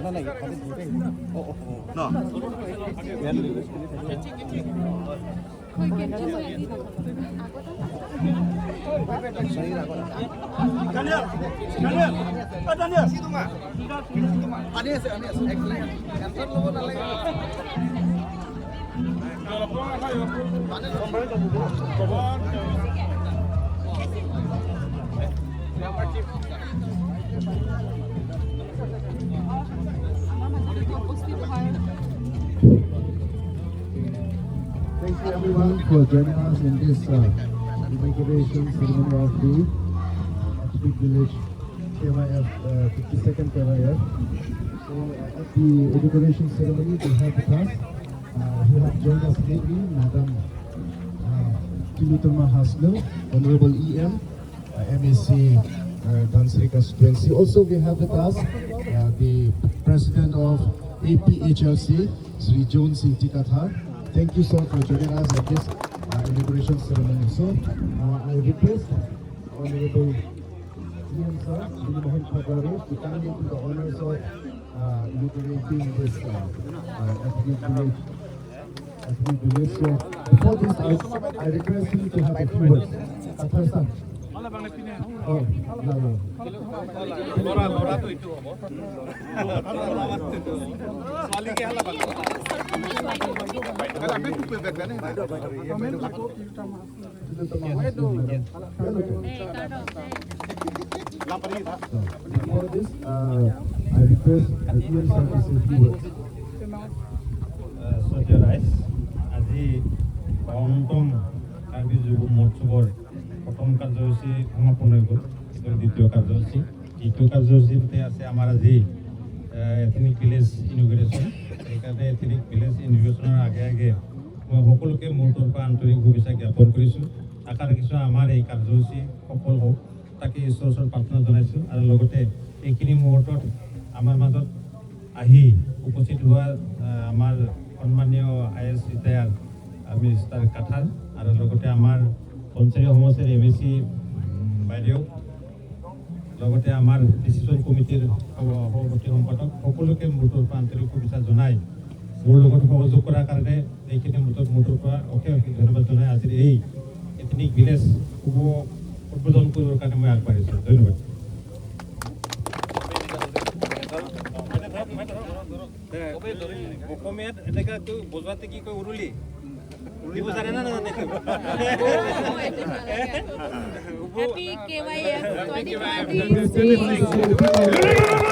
นั่นไหนเขาได้ดูได้โอ้โห เนาะ แวนหรือ Daniel Daniel situ mah Anies excellent answer lo na lagi Thank you everyone for joining us in this inauguration ceremony of the Big Village KYF 52nd KYF. So at the inauguration ceremony we have with us who have joined us lately, Madam Tiluturma Hasnul, Honorable EM, MSc Dansri Constituency. Also we have with us the President of APHLC, Sri Joan Singh Tikatha. Thank you so much for joining us at this inauguration ceremony. So I request Honorable EM Sir, Sri Mohan Phagware, to come into the honors of inaugurating this ethnic village. So before this, I request you to have a few words. First up. Oh, no. For this, I request EM Sir to say a few words. Sir Rice, আজি ৫ম কাৰ্বি যুৱ মহোৎসৱৰ প্ৰথম কাৰ্যসূচী সমাপন হৈ গ'ল। দ্বিতীয় কাৰ্যসূচী কাৰ্যসূচীতে আছে আমাৰ আজি এথনিক ভিলেজ ইনগ্ৰেশ্যন। সেইকাৰণে এথনিক ভিলেজ ইনগ্ৰেশ্যনৰ আগে আগে মই সকলোকে মোৰ তৰফৰ পৰা আন্তৰিক শুভেচ্ছা জ্ঞাপন কৰিছোঁ। আশা ৰাখিছোঁ আমাৰ এই কাৰ্যসূচী সফল হওক, তাকে ঈশ্বৰৰ ওচৰত প্ৰাৰ্থনা জনাইছোঁ। আৰু লগতে এইখিনি মুহূৰ্তত আমাৰ মাজত আহি উপস্থিত হোৱা আমাৰ সন্মানীয় IS ৰিটায়াৰ মিনিষ্টাৰ কাঠাৰ আৰু লগতে আমাৰ পঞ্চায়ত সমষ্টিৰ MSc বাইদেউ, লগতে আমাৰ ডিচিশ্যন কমিটিৰ সভাপতি সম্পাদক সকলোকে মোৰ পৰা আন্তৰিক শুভেচ্ছা জনাই মোৰ লগত সহযোগ কৰাৰ কাৰণে এইখিনি মোৰ পৰা অশেষ ধন্যবাদ জনাই আজিৰ এই এথনিক ভিলেজ শুভ উদ্বোধন কৰিবৰ কাৰণে মই আগবাঢ়িছোঁ। ধন্যবাদ। অসমীয়াত এনেকৈ বজোৱাতে কি কয় উৰুলি দিব জানে না নাজানে? Happy KYF 2020.